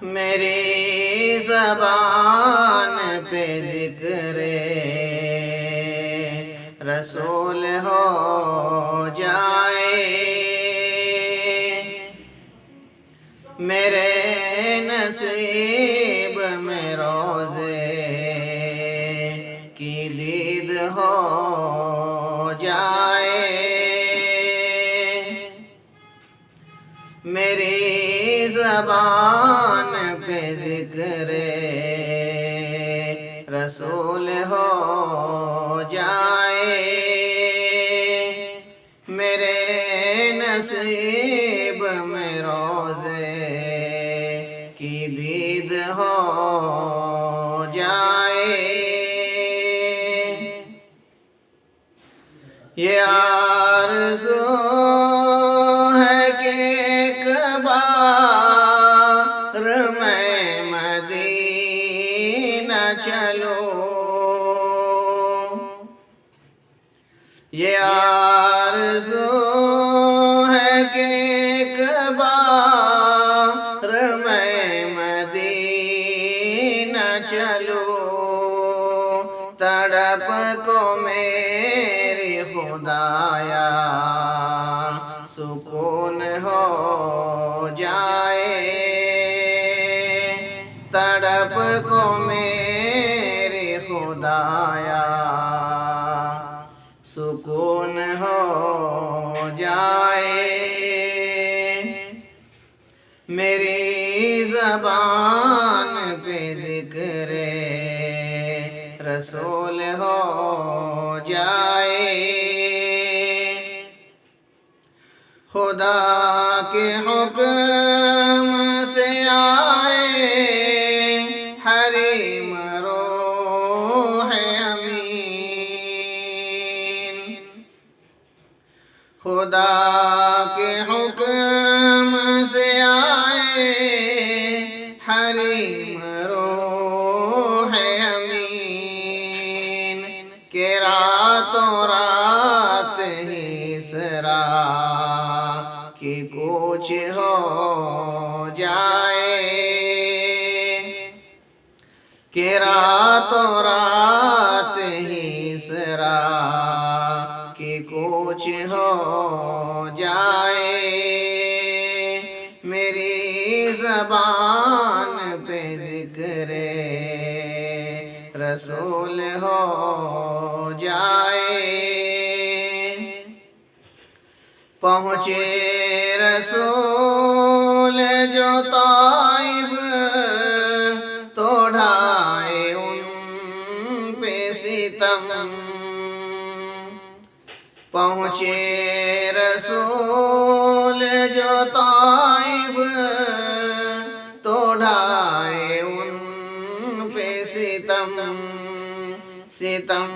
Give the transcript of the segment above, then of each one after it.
میری زبان پہ ذکر رسول ہو جائے، میرے نصیب میں روزے کی دید ہو جائے، میری زبان پہ ذکر رسول ہو جائے، میرے نصیب میں روزے کی دید ہو جائے، یہ آرزو ہے کہ ایک بار میں مدینہ چلوں، یہ آرزو ہے کہ ایک بار میں مدینہ چلوں، تڑپ کو میری خدایا سکون ہو جائے، تڑپ کو میری خدایا سکون ہو جائے، میری زبان پہ ذکر رسول ہو جائے، خدا کے حکم سے آئے حریم روح امین، خدا کے حکم سے آئے حریم روح امین، کہ راتوں رات ہی اسرا کی کوچ ہو جائے، کہ راتوں رات ہی اسرا کی کوچ ہو جائے، میری زبان پہ ذکر رسول ہو جائے، پہنچے رسول جو طائف تو ڈھائے ان پہ ستم، پہنچے رسول جو طائف تو ڈھائے ان پہ ستم، ستم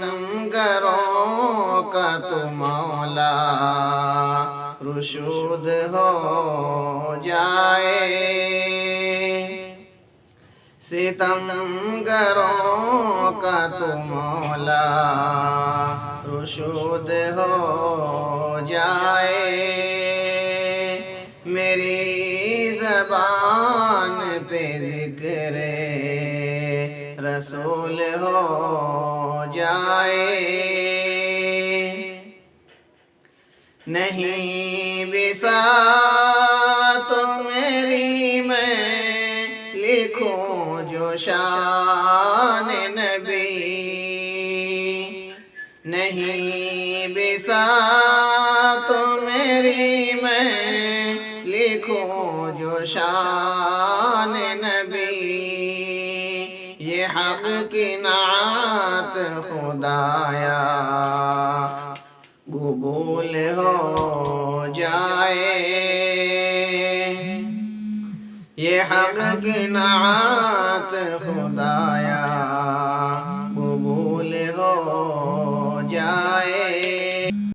گروں کا تو مولا رشود ہو جائے، ستم گروں کا تو مولا رشود ہو جائے، میری زبان پہ ذکر رسول ہو جائے، نہیں بساط میری میں لکھوں جو شان نبی، نہیں بساط میری میں لکھوں جو شان نبی، یہ حق کی نعت خدایا قبول ہو جائے، یہ حق کی نعت خدایا